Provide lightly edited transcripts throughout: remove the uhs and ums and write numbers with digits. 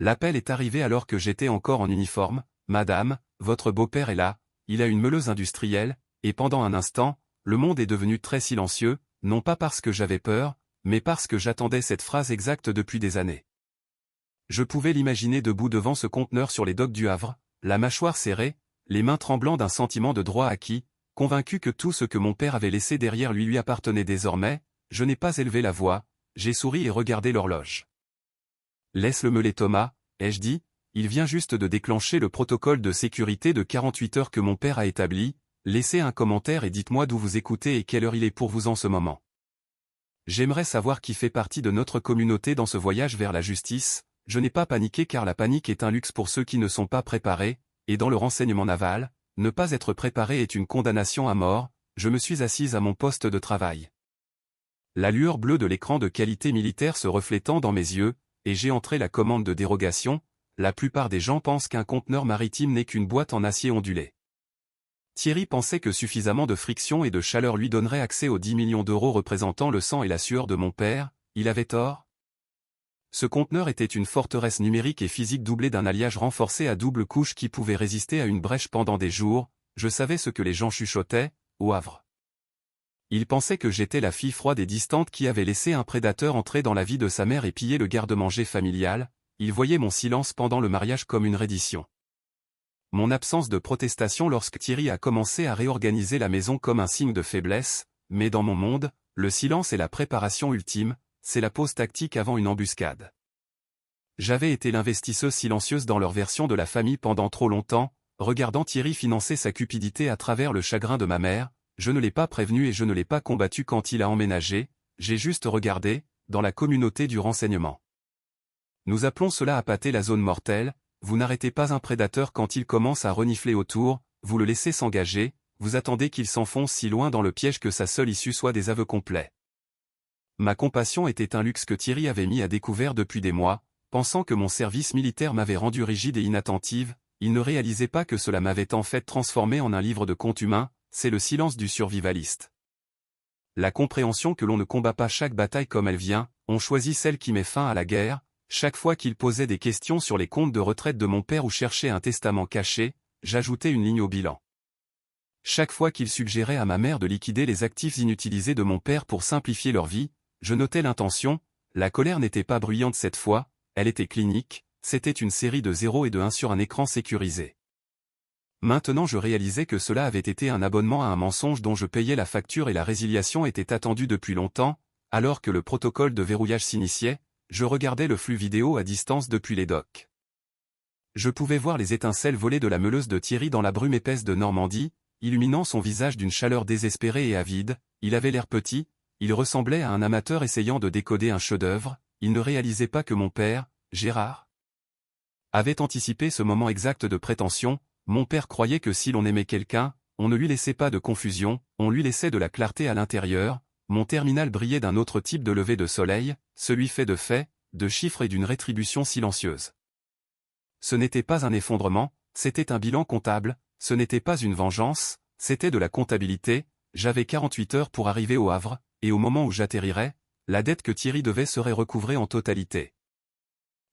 L'appel est arrivé alors que j'étais encore en uniforme. Madame, votre beau-père est là, il a une meuleuse industrielle, et pendant un instant, le monde est devenu très silencieux, non pas parce que j'avais peur, mais parce que j'attendais cette phrase exacte depuis des années. Je pouvais l'imaginer debout devant ce conteneur sur les docks du Havre, la mâchoire serrée, les mains tremblant d'un sentiment de droit acquis, convaincu que tout ce que mon père avait laissé derrière lui appartenait désormais. Je n'ai pas élevé la voix, j'ai souri et regardé l'horloge. Laisse-le meuler Thomas, ai-je dit, il vient juste de déclencher le protocole de sécurité de 48 heures que mon père a établi, laissez un commentaire et dites-moi d'où vous écoutez et quelle heure il est pour vous en ce moment. J'aimerais savoir qui fait partie de notre communauté dans ce voyage vers la justice. Je n'ai pas paniqué car la panique est un luxe pour ceux qui ne sont pas préparés, et dans le renseignement naval, ne pas être préparé est une condamnation à mort. Je me suis assise à mon poste de travail. La lueur bleue de l'écran de qualité militaire se reflétant dans mes yeux, et j'ai entré la commande de dérogation. La plupart des gens pensent qu'un conteneur maritime n'est qu'une boîte en acier ondulé. Thierry pensait que suffisamment de friction et de chaleur lui donnerait accès aux 10 millions d'euros représentant le sang et la sueur de mon père. Il avait tort. Ce conteneur était une forteresse numérique et physique doublée d'un alliage renforcé à double couche qui pouvait résister à une brèche pendant des jours. Je savais ce que les gens chuchotaient, au Havre. Ils pensaient que j'étais la fille froide et distante qui avait laissé un prédateur entrer dans la vie de sa mère et piller le garde-manger familial. Ils voyaient mon silence pendant le mariage comme une reddition. Mon absence de protestation lorsque Thierry a commencé à réorganiser la maison comme un signe de faiblesse, mais dans mon monde, le silence est la préparation ultime, c'est la pause tactique avant une embuscade. J'avais été l'investisseuse silencieuse dans leur version de la famille pendant trop longtemps, regardant Thierry financer sa cupidité à travers le chagrin de ma mère. Je ne l'ai pas prévenu et je ne l'ai pas combattu quand il a emménagé, j'ai juste regardé, dans la communauté du renseignement. Nous appelons cela appâter la zone mortelle. Vous n'arrêtez pas un prédateur quand il commence à renifler autour, vous le laissez s'engager, vous attendez qu'il s'enfonce si loin dans le piège que sa seule issue soit des aveux complets. Ma compassion était un luxe que Thierry avait mis à découvert depuis des mois, pensant que mon service militaire m'avait rendu rigide et inattentive. Il ne réalisait pas que cela m'avait en fait transformé en un livre de contes humains. C'est le silence du survivaliste. La compréhension que l'on ne combat pas chaque bataille comme elle vient, on choisit celle qui met fin à la guerre. Chaque fois qu'il posait des questions sur les comptes de retraite de mon père ou cherchait un testament caché, j'ajoutais une ligne au bilan. Chaque fois qu'il suggérait à ma mère de liquider les actifs inutilisés de mon père pour simplifier leur vie, je notais l'intention. La colère n'était pas bruyante cette fois, elle était clinique, c'était une série de 0 et de 1 sur un écran sécurisé. Maintenant je réalisais que cela avait été un abonnement à un mensonge dont je payais la facture et la résiliation était attendue depuis longtemps. Alors que le protocole de verrouillage s'initiait, je regardais le flux vidéo à distance depuis les docks. Je pouvais voir les étincelles volées de la meuleuse de Thierry dans la brume épaisse de Normandie, illuminant son visage d'une chaleur désespérée et avide. Il avait l'air petit, il ressemblait à un amateur essayant de décoder un chef-d'œuvre. Il ne réalisait pas que mon père, Gérard, avait anticipé ce moment exact de prétention. Mon père croyait que si l'on aimait quelqu'un, on ne lui laissait pas de confusion, on lui laissait de la clarté à l'intérieur. Mon terminal brillait d'un autre type de lever de soleil, celui fait de faits, de chiffres et d'une rétribution silencieuse. Ce n'était pas un effondrement, c'était un bilan comptable, ce n'était pas une vengeance, c'était de la comptabilité. J'avais 48 heures pour arriver au Havre, et au moment où j'atterrirais, la dette que Thierry devait serait recouvrée en totalité.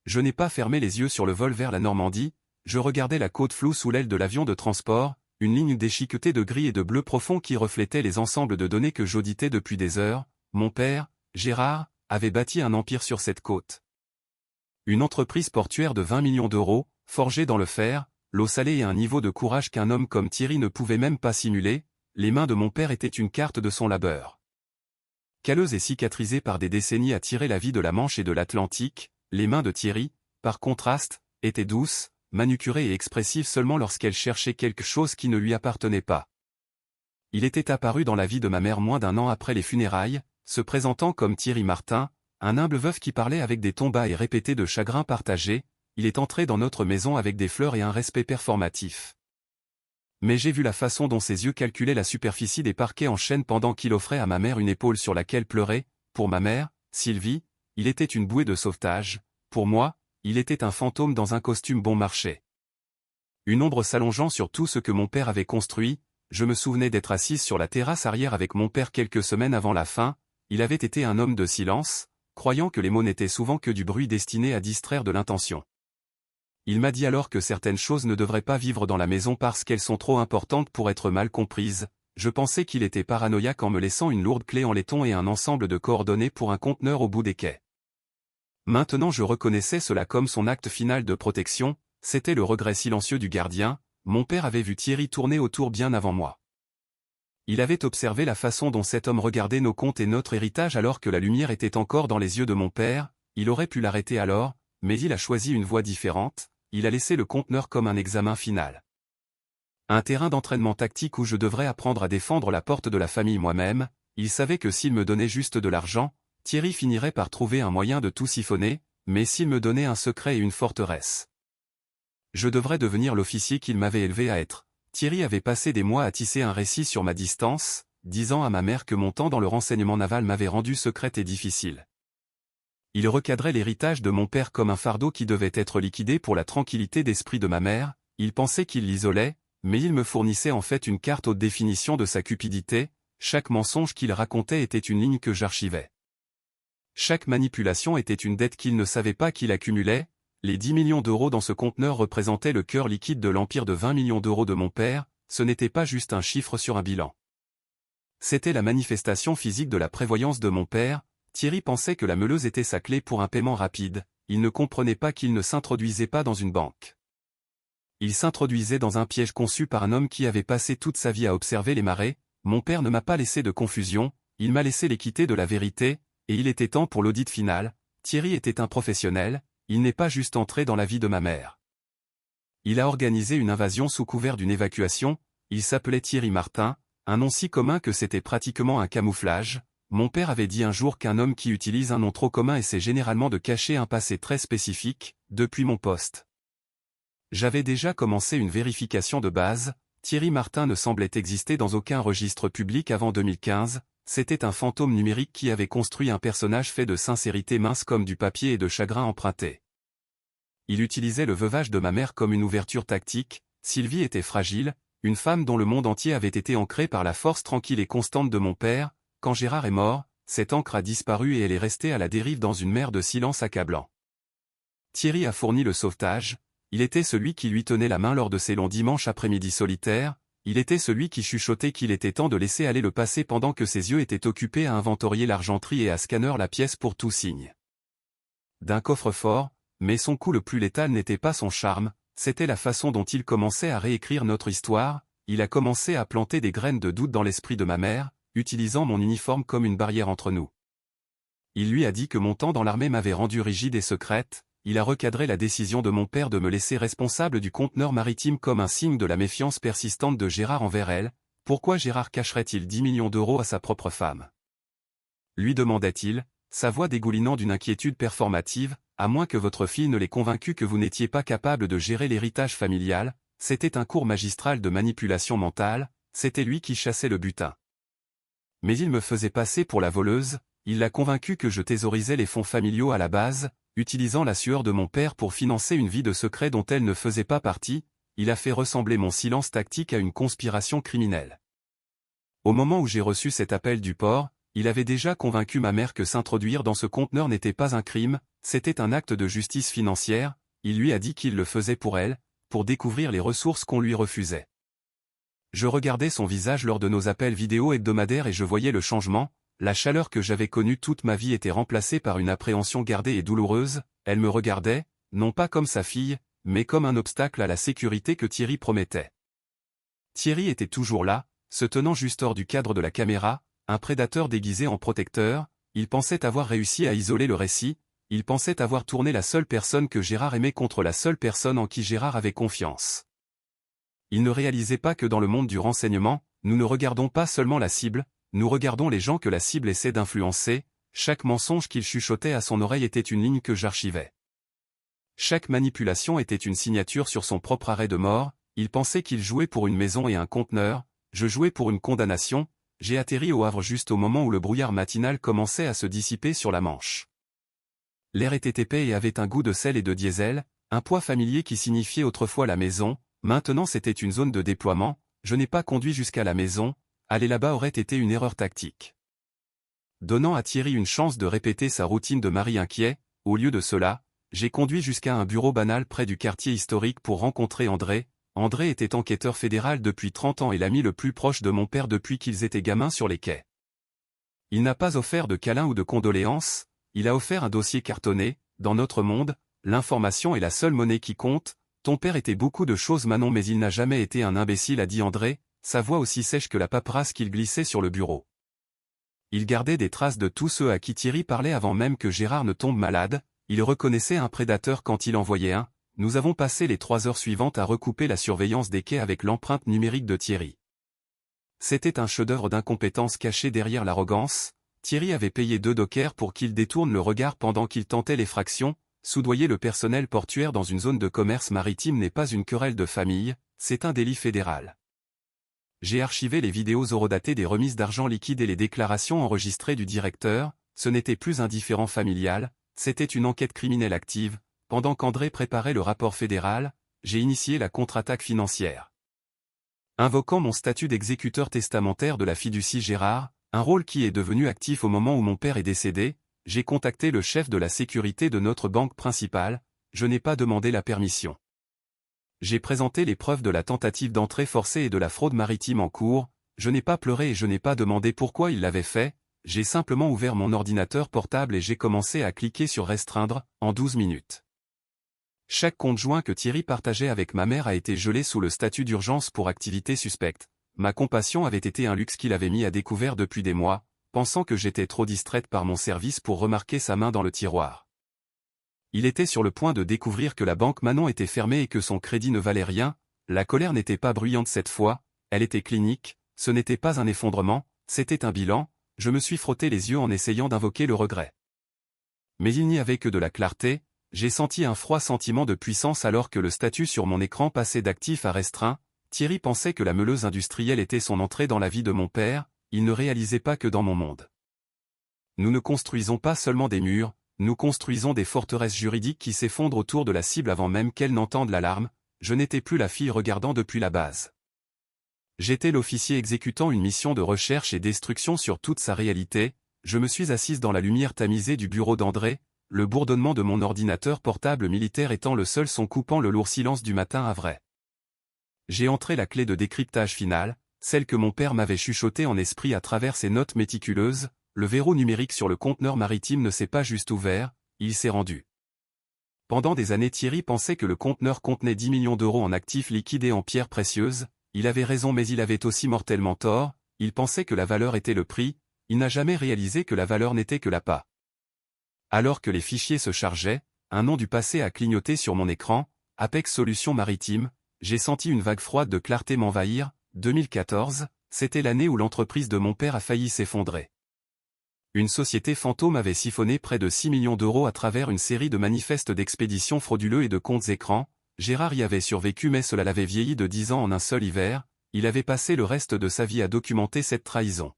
Je n'ai pas fermé les yeux sur le vol vers la Normandie. Je regardais la côte floue sous l'aile de l'avion de transport, une ligne déchiquetée de gris et de bleu profond qui reflétait les ensembles de données que j'auditais depuis des heures. Mon père, Gérard, avait bâti un empire sur cette côte. Une entreprise portuaire de 20 millions d'euros, forgée dans le fer, l'eau salée et un niveau de courage qu'un homme comme Thierry ne pouvait même pas simuler. Les mains de mon père étaient une carte de son labeur. Calleuse et cicatrisée par des décennies à tirer la vie de la Manche et de l'Atlantique, les mains de Thierry, par contraste, étaient douces, manucurée et expressive seulement lorsqu'elle cherchait quelque chose qui ne lui appartenait pas. Il était apparu dans la vie de ma mère moins d'un an après les funérailles, se présentant comme Thierry Martin, un humble veuf qui parlait avec des tons bas et répétés de chagrin partagé. Il est entré dans notre maison avec des fleurs et un respect performatif. Mais j'ai vu la façon dont ses yeux calculaient la superficie des parquets en chêne pendant qu'il offrait à ma mère une épaule sur laquelle pleurer. Pour ma mère, Sylvie, il était une bouée de sauvetage. Pour moi, il était un fantôme dans un costume bon marché. Une ombre s'allongeant sur tout ce que mon père avait construit. Je me souvenais d'être assise sur la terrasse arrière avec mon père quelques semaines avant la fin. Il avait été un homme de silence, croyant que les mots n'étaient souvent que du bruit destiné à distraire de l'intention. Il m'a dit alors que certaines choses ne devraient pas vivre dans la maison parce qu'elles sont trop importantes pour être mal comprises. Je pensais qu'il était paranoïaque en me laissant une lourde clé en laiton et un ensemble de coordonnées pour un conteneur au bout des quais. Maintenant je reconnaissais cela comme son acte final de protection, c'était le regret silencieux du gardien. Mon père avait vu Thierry tourner autour bien avant moi. Il avait observé la façon dont cet homme regardait nos comptes et notre héritage alors que la lumière était encore dans les yeux de mon père. Il aurait pu l'arrêter alors, mais il a choisi une voie différente, il a laissé le conteneur comme un examen final. Un terrain d'entraînement tactique où je devrais apprendre à défendre la porte de la famille moi-même. Il savait que s'il me donnait juste de l'argent, Thierry finirait par trouver un moyen de tout siphonner, mais s'il me donnait un secret et une forteresse, je devrais devenir l'officier qu'il m'avait élevé à être. Thierry avait passé des mois à tisser un récit sur ma distance, disant à ma mère que mon temps dans le renseignement naval m'avait rendu secrète et difficile. Il recadrait l'héritage de mon père comme un fardeau qui devait être liquidé pour la tranquillité d'esprit de ma mère. Il pensait qu'il l'isolait, mais il me fournissait en fait une carte haute définition de sa cupidité. Chaque mensonge qu'il racontait était une ligne que j'archivais. Chaque manipulation était une dette qu'il ne savait pas qu'il accumulait. Les 10 millions d'euros dans ce conteneur représentaient le cœur liquide de l'empire de 20 millions d'euros de mon père, ce n'était pas juste un chiffre sur un bilan. C'était la manifestation physique de la prévoyance de mon père. Thierry pensait que la meuleuse était sa clé pour un paiement rapide, il ne comprenait pas qu'il ne s'introduisait pas dans une banque. Il s'introduisait dans un piège conçu par un homme qui avait passé toute sa vie à observer les marées. Mon père ne m'a pas laissé de confusion, il m'a laissé l'équité de la vérité, et il était temps pour l'audit final. Thierry était un professionnel, il n'est pas juste entré dans la vie de ma mère. Il a organisé une invasion sous couvert d'une évacuation, il s'appelait Thierry Martin, un nom si commun que c'était pratiquement un camouflage. Mon père avait dit un jour qu'un homme qui utilise un nom trop commun essaie généralement de cacher un passé très spécifique. Depuis mon poste, j'avais déjà commencé une vérification de base. Thierry Martin ne semblait exister dans aucun registre public avant 2015, c'était un fantôme numérique qui avait construit un personnage fait de sincérité mince comme du papier et de chagrin emprunté. Il utilisait le veuvage de ma mère comme une ouverture tactique. Sylvie était fragile, une femme dont le monde entier avait été ancré par la force tranquille et constante de mon père. Quand Gérard est mort, cette ancre a disparu et elle est restée à la dérive dans une mer de silence accablant. Thierry a fourni le sauvetage, il était celui qui lui tenait la main lors de ses longs dimanches après-midi solitaires, il était celui qui chuchotait qu'il était temps de laisser aller le passé pendant que ses yeux étaient occupés à inventorier l'argenterie et à scanner la pièce pour tout signe d'un coffre-fort, mais son coup le plus létal n'était pas son charme, c'était la façon dont il commençait à réécrire notre histoire. Il a commencé à planter des graines de doute dans l'esprit de ma mère, utilisant mon uniforme comme une barrière entre nous. Il lui a dit que mon temps dans l'armée m'avait rendu rigide et secrète. Il a recadré la décision de mon père de me laisser responsable du conteneur maritime comme un signe de la méfiance persistante de Gérard envers elle. Pourquoi Gérard cacherait-il 10 millions d'euros à sa propre femme? Lui demandait-il, sa voix dégoulinant d'une inquiétude performative, à moins que votre fille ne l'ait convaincu que vous n'étiez pas capable de gérer l'héritage familial. C'était un cours magistral de manipulation mentale, c'était lui qui chassait le butin. Mais il me faisait passer pour la voleuse, il l'a convaincu que je thésaurisais les fonds familiaux à la base, utilisant la sueur de mon père pour financer une vie de secret dont elle ne faisait pas partie. Il a fait ressembler mon silence tactique à une conspiration criminelle. Au moment où j'ai reçu cet appel du port, il avait déjà convaincu ma mère que s'introduire dans ce conteneur n'était pas un crime, c'était un acte de justice financière. Il lui a dit qu'il le faisait pour elle, pour découvrir les ressources qu'on lui refusait. Je regardais son visage lors de nos appels vidéo hebdomadaires et je voyais le changement. La chaleur que j'avais connue toute ma vie était remplacée par une appréhension gardée et douloureuse. Elle me regardait, non pas comme sa fille, mais comme un obstacle à la sécurité que Thierry promettait. Thierry était toujours là, se tenant juste hors du cadre de la caméra, un prédateur déguisé en protecteur. Il pensait avoir réussi à isoler le récit, il pensait avoir tourné la seule personne que Gérard aimait contre la seule personne en qui Gérard avait confiance. Il ne réalisait pas que dans le monde du renseignement, nous ne regardons pas seulement la cible, nous regardons les gens que la cible essaie d'influencer. Chaque mensonge qu'il chuchotait à son oreille était une ligne que j'archivais. Chaque manipulation était une signature sur son propre arrêt de mort. Il pensait qu'il jouait pour une maison et un conteneur, je jouais pour une condamnation. J'ai atterri au Havre juste au moment où le brouillard matinal commençait à se dissiper sur la Manche. L'air était épais et avait un goût de sel et de diesel, un poids familier qui signifiait autrefois la maison. Maintenant c'était une zone de déploiement. Je n'ai pas conduit jusqu'à la maison. Aller là-bas aurait été une erreur tactique. Donnant à Thierry une chance de répéter sa routine de mari inquiet, au lieu de cela, j'ai conduit jusqu'à un bureau banal près du quartier historique pour rencontrer André. André était enquêteur fédéral depuis 30 ans et l'ami le plus proche de mon père depuis qu'ils étaient gamins sur les quais. Il n'a pas offert de câlins ou de condoléances, il a offert un dossier cartonné. Dans notre monde, l'information est la seule monnaie qui compte. Ton père était beaucoup de choses Manon mais il n'a jamais été un imbécile a dit André, sa voix aussi sèche que la paperasse qu'il glissait sur le bureau. Il gardait des traces de tous ceux à qui Thierry parlait avant même que Gérard ne tombe malade, il reconnaissait un prédateur quand il en voyait un. Nous avons passé les 3 heures suivantes à recouper la surveillance des quais avec l'empreinte numérique de Thierry. C'était un chef-d'œuvre d'incompétence caché derrière l'arrogance. Thierry avait payé 2 dockers pour qu'il détourne le regard pendant qu'il tentait l'effraction. Soudoyer le personnel portuaire dans une zone de commerce maritime n'est pas une querelle de famille, c'est un délit fédéral. J'ai archivé les vidéos horodatées des remises d'argent liquide et les déclarations enregistrées du directeur. Ce n'était plus un différend familial, c'était une enquête criminelle active. Pendant qu'André préparait le rapport fédéral, j'ai initié la contre-attaque financière. Invoquant mon statut d'exécuteur testamentaire de la fiducie Gérard, un rôle qui est devenu actif au moment où mon père est décédé, j'ai contacté le chef de la sécurité de notre banque principale, je n'ai pas demandé la permission. J'ai présenté les preuves de la tentative d'entrée forcée et de la fraude maritime en cours, je n'ai pas pleuré et je n'ai pas demandé pourquoi il l'avait fait, j'ai simplement ouvert mon ordinateur portable et j'ai commencé à cliquer sur restreindre, en 12 minutes. Chaque compte joint que Thierry partageait avec ma mère a été gelé sous le statut d'urgence pour activité suspecte. Ma compassion avait été un luxe qu'il avait mis à découvert depuis des mois, pensant que j'étais trop distraite par mon service pour remarquer sa main dans le tiroir. Il était sur le point de découvrir que la banque Manon était fermée et que son crédit ne valait rien. La colère n'était pas bruyante cette fois, elle était clinique, ce n'était pas un effondrement, c'était un bilan. Je me suis frotté les yeux en essayant d'invoquer le regret. Mais il n'y avait que de la clarté. J'ai senti un froid sentiment de puissance alors que le statut sur mon écran passait d'actif à restreint. Thierry pensait que la meuleuse industrielle était son entrée dans la vie de mon père, il ne réalisait pas que dans mon monde. Nous ne construisons pas seulement des murs, nous construisons des forteresses juridiques qui s'effondrent autour de la cible avant même qu'elle n'entende l'alarme. Je n'étais plus la fille regardant depuis la base. J'étais l'officier exécutant une mission de recherche et destruction sur toute sa réalité. Je me suis assise dans la lumière tamisée du bureau d'André, le bourdonnement de mon ordinateur portable militaire étant le seul son coupant le lourd silence du matin à vrai. J'ai entré la clé de décryptage finale, celle que mon père m'avait chuchotée en esprit à travers ses notes méticuleuses. Le verrou numérique sur le conteneur maritime ne s'est pas juste ouvert, il s'est rendu. Pendant des années Thierry pensait que le conteneur contenait 10 millions d'euros en actifs liquides et en pierres précieuses. Il avait raison mais il avait aussi mortellement tort, il pensait que la valeur était le prix, il n'a jamais réalisé que la valeur n'était que l'appât. Alors que les fichiers se chargeaient, un nom du passé a clignoté sur mon écran, Apex Solutions Maritimes, j'ai senti une vague froide de clarté m'envahir. 2014, c'était l'année où l'entreprise de mon père a failli s'effondrer. Une société fantôme avait siphonné près de 6 millions d'euros à travers une série de manifestes d'expéditions frauduleux et de comptes écrans. Gérard y avait survécu mais cela l'avait vieilli de 10 ans en un seul hiver, il avait passé le reste de sa vie à documenter cette trahison.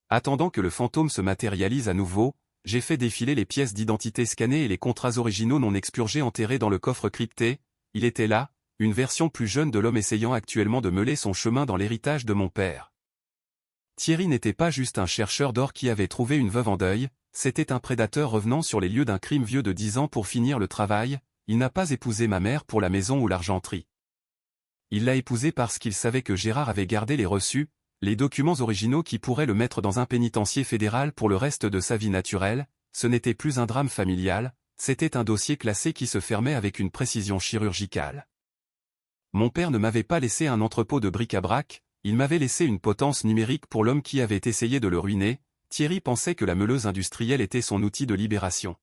Attendant que le fantôme se matérialise à nouveau, j'ai fait défiler les pièces d'identité scannées et les contrats originaux non expurgés enterrés dans le coffre crypté. Il était là, une version plus jeune de l'homme essayant actuellement de meuler son chemin dans l'héritage de mon père. Thierry n'était pas juste un chercheur d'or qui avait trouvé une veuve en deuil, c'était un prédateur revenant sur les lieux d'un crime vieux de 10 ans pour finir le travail. Il n'a pas épousé ma mère pour la maison ou l'argenterie. Il l'a épousée parce qu'il savait que Gérard avait gardé les reçus, les documents originaux qui pourraient le mettre dans un pénitencier fédéral pour le reste de sa vie naturelle. Ce n'était plus un drame familial, c'était un dossier classé qui se fermait avec une précision chirurgicale. Mon père ne m'avait pas laissé un entrepôt de bric-à-brac, il m'avait laissé une potence numérique pour l'homme qui avait essayé de le ruiner. Thierry pensait que la meuleuse industrielle était son outil de libération.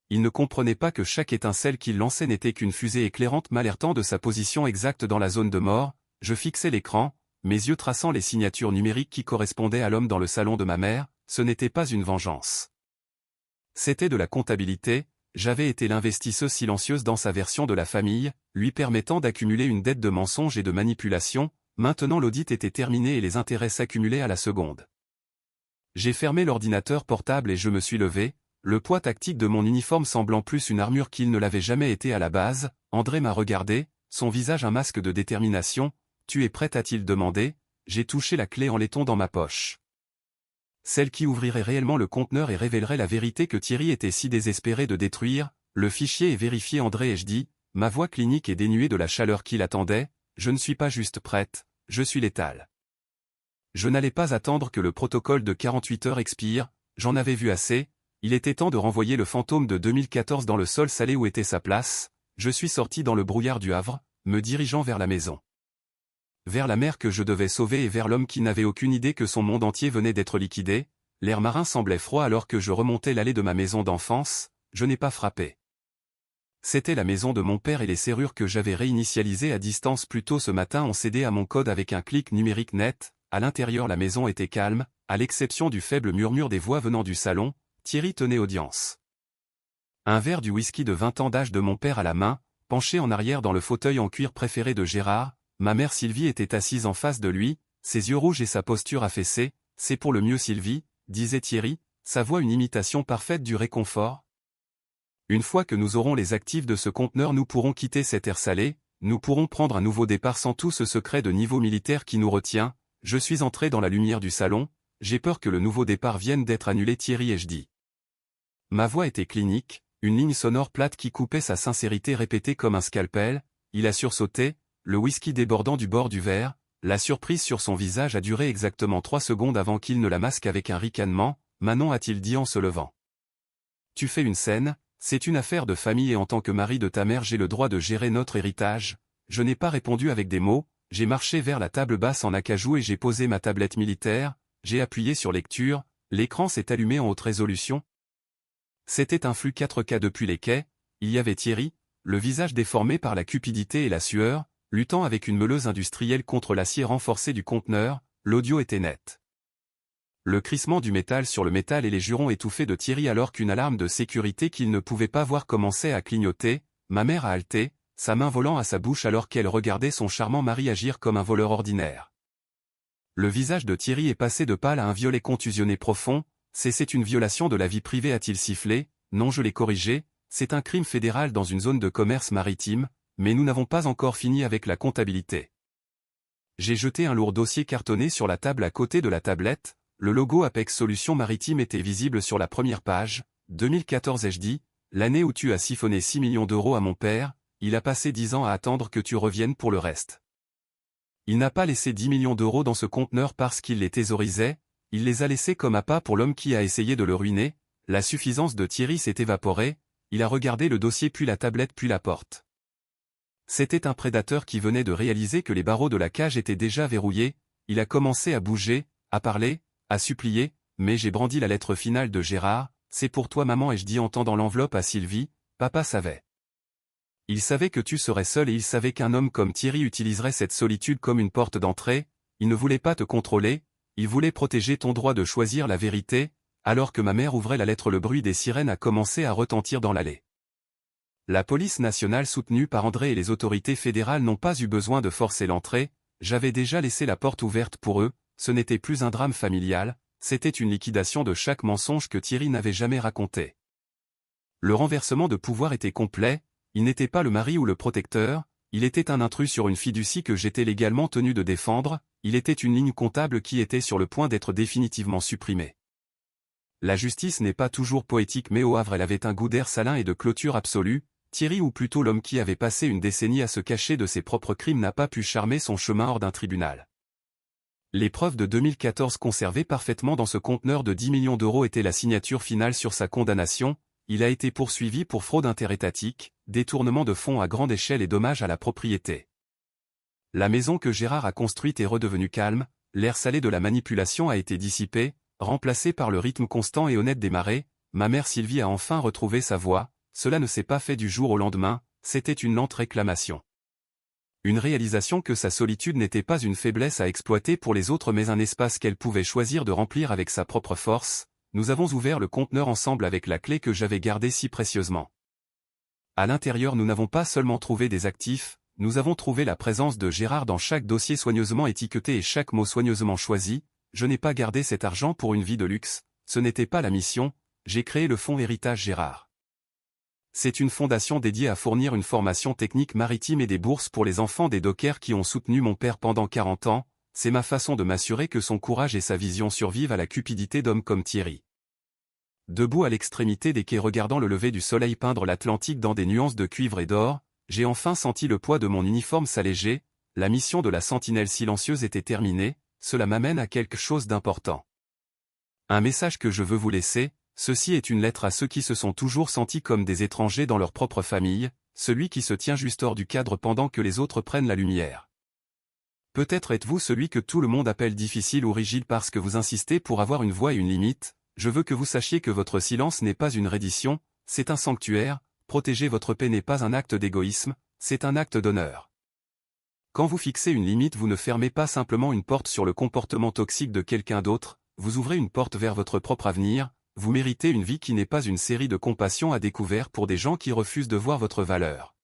Il ne comprenait pas que chaque étincelle qu'il lançait n'était qu'une fusée éclairante m'alertant de sa position exacte dans la zone de mort. Je fixais l'écran, mes yeux traçant les signatures numériques qui correspondaient à l'homme dans le salon de ma mère. Ce n'était pas une vengeance. C'était de la comptabilité. J'avais été l'investisseuse silencieuse dans sa version de la famille, lui permettant d'accumuler une dette de mensonges et de manipulation. Maintenant l'audit était terminé et les intérêts s'accumulaient à la seconde. J'ai fermé l'ordinateur portable et je me suis levé. Le poids tactique de mon uniforme semblant plus une armure qu'il ne l'avait jamais été à la base. André m'a regardé, son visage un masque de détermination. « Tu es prête » a-t-il demandé. J'ai touché la clé en laiton dans ma poche. Celle qui ouvrirait réellement le conteneur et révélerait la vérité que Thierry était si désespéré de détruire. Le fichier est vérifié André HD, ma voix clinique est dénuée de la chaleur qui l'attendait, je ne suis pas juste prête, je suis létale. Je n'allais pas attendre que le protocole de 48 heures expire, j'en avais vu assez, il était temps de renvoyer le fantôme de 2014 dans le sol salé où était sa place, je suis sorti dans le brouillard du Havre, me dirigeant vers la maison. Vers la mère que je devais sauver et vers l'homme qui n'avait aucune idée que son monde entier venait d'être liquidé, l'air marin semblait froid alors que je remontais l'allée de ma maison d'enfance, je n'ai pas frappé. C'était la maison de mon père et les serrures que j'avais réinitialisées à distance plus tôt ce matin ont cédé à mon code avec un clic numérique net, à l'intérieur la maison était calme, à l'exception du faible murmure des voix venant du salon, Thierry tenait audience. Un verre du whisky de 20 ans d'âge de mon père à la main, penché en arrière dans le fauteuil en cuir préféré de Gérard, ma mère Sylvie était assise en face de lui, ses yeux rouges et sa posture affaissée, « C'est pour le mieux Sylvie », disait Thierry, sa voix une imitation parfaite du réconfort. Une fois que nous aurons les actifs de ce conteneur nous pourrons quitter cette air salé, nous pourrons prendre un nouveau départ sans tout ce secret de niveau militaire qui nous retient, je suis entré dans la lumière du salon, j'ai peur que le nouveau départ vienne d'être annulé Thierry HD. Ma voix était clinique, une ligne sonore plate qui coupait sa sincérité répétée comme un scalpel, il a sursauté, le whisky débordant du bord du verre, la surprise sur son visage a duré exactement 3 secondes avant qu'il ne la masque avec un ricanement, Manon a-t-il dit en se levant. Tu fais une scène, c'est une affaire de famille et en tant que mari de ta mère j'ai le droit de gérer notre héritage, je n'ai pas répondu avec des mots, j'ai marché vers la table basse en acajou et j'ai posé ma tablette militaire, j'ai appuyé sur lecture, l'écran s'est allumé en haute résolution. C'était un flux 4K depuis les quais, il y avait Thierry, le visage déformé par la cupidité et la sueur, luttant avec une meuleuse industrielle contre l'acier renforcé du conteneur, l'audio était net. Le crissement du métal sur le métal et les jurons étouffés de Thierry alors qu'une alarme de sécurité qu'il ne pouvait pas voir commençait à clignoter, ma mère a halté, sa main volant à sa bouche alors qu'elle regardait son charmant mari agir comme un voleur ordinaire. Le visage de Thierry est passé de pâle à un violet contusionné profond, c'est une violation de la vie privée a-t-il sifflé, non je l'ai corrigé, c'est un crime fédéral dans une zone de commerce maritime, mais nous n'avons pas encore fini avec la comptabilité. J'ai jeté un lourd dossier cartonné sur la table à côté de la tablette, le logo Apex Solutions Maritimes était visible sur la première page, 2014 HD, l'année où tu as siphonné 6 millions d'euros à mon père, il a passé 10 ans à attendre que tu reviennes pour le reste. Il n'a pas laissé 10 millions d'euros dans ce conteneur parce qu'il les thésaurisait, il les a laissés comme appât pour l'homme qui a essayé de le ruiner, la suffisance de Thierry s'est évaporée, il a regardé le dossier puis la tablette puis la porte. C'était un prédateur qui venait de réaliser que les barreaux de la cage étaient déjà verrouillés, il a commencé à bouger, à parler, à supplier, mais j'ai brandi la lettre finale de Gérard, c'est pour toi maman ai-je dit en tendant l'enveloppe à Sylvie, papa savait. Il savait que tu serais seul et il savait qu'un homme comme Thierry utiliserait cette solitude comme une porte d'entrée, il ne voulait pas te contrôler, il voulait protéger ton droit de choisir la vérité, alors que ma mère ouvrait la lettre le bruit des sirènes a commencé à retentir dans l'allée. La police nationale soutenue par André et les autorités fédérales n'ont pas eu besoin de forcer l'entrée, j'avais déjà laissé la porte ouverte pour eux, ce n'était plus un drame familial, c'était une liquidation de chaque mensonge que Thierry n'avait jamais raconté. Le renversement de pouvoir était complet, il n'était pas le mari ou le protecteur, il était un intrus sur une fiducie que j'étais légalement tenu de défendre, il était une ligne comptable qui était sur le point d'être définitivement supprimée. La justice n'est pas toujours poétique mais au Havre elle avait un goût d'air salin et de clôture absolue, Thierry ou plutôt l'homme qui avait passé une décennie à se cacher de ses propres crimes n'a pas pu charmer son chemin hors d'un tribunal. Les preuves de 2014 conservées parfaitement dans ce conteneur de 10 millions d'euros étaient la signature finale sur sa condamnation, il a été poursuivi pour fraude interétatique, détournement de fonds à grande échelle et dommages à la propriété. La maison que Gérard a construite est redevenue calme, l'air salé de la manipulation a été dissipé, remplacé par le rythme constant et honnête des marées, ma mère Sylvie a enfin retrouvé sa voix, cela ne s'est pas fait du jour au lendemain, c'était une lente réclamation. Une réalisation que sa solitude n'était pas une faiblesse à exploiter pour les autres mais un espace qu'elle pouvait choisir de remplir avec sa propre force, nous avons ouvert le conteneur ensemble avec la clé que j'avais gardée si précieusement. À l'intérieur nous n'avons pas seulement trouvé des actifs, nous avons trouvé la présence de Gérard dans chaque dossier soigneusement étiqueté et chaque mot soigneusement choisi, je n'ai pas gardé cet argent pour une vie de luxe, ce n'était pas la mission, j'ai créé le fonds Héritage Gérard. C'est une fondation dédiée à fournir une formation technique maritime et des bourses pour les enfants des dockers qui ont soutenu mon père pendant 40 ans, c'est ma façon de m'assurer que son courage et sa vision survivent à la cupidité d'hommes comme Thierry. debout à l'extrémité des quais regardant le lever du soleil peindre l'Atlantique dans des nuances de cuivre et d'or, j'ai enfin senti le poids de mon uniforme s'alléger, la mission de la sentinelle silencieuse était terminée, cela m'amène à quelque chose d'important. Un message que je veux vous laisser, ceci est une lettre à ceux qui se sont toujours sentis comme des étrangers dans leur propre famille, celui qui se tient juste hors du cadre pendant que les autres prennent la lumière. Peut-être êtes-vous celui que tout le monde appelle difficile ou rigide parce que vous insistez pour avoir une voix et une limite, je veux que vous sachiez que votre silence n'est pas une reddition, c'est un sanctuaire, protéger votre paix n'est pas un acte d'égoïsme, c'est un acte d'honneur. Quand vous fixez une limite, vous ne fermez pas simplement une porte sur le comportement toxique de quelqu'un d'autre, vous ouvrez une porte vers votre propre avenir, vous méritez une vie qui n'est pas une série de compassion à découvert pour des gens qui refusent de voir votre valeur.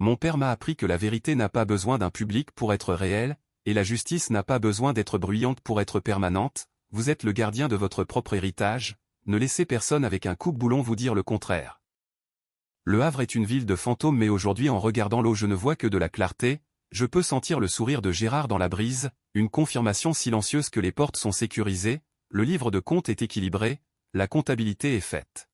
Mon père m'a appris que la vérité n'a pas besoin d'un public pour être réelle, et la justice n'a pas besoin d'être bruyante pour être permanente, vous êtes le gardien de votre propre héritage, ne laissez personne avec un coupe-boulon vous dire le contraire. Le Havre est une ville de fantômes mais aujourd'hui en regardant l'eau je ne vois que de la clarté, je peux sentir le sourire de Gérard dans la brise, une confirmation silencieuse que les portes sont sécurisées, le livre de compte est équilibré, la comptabilité est faite.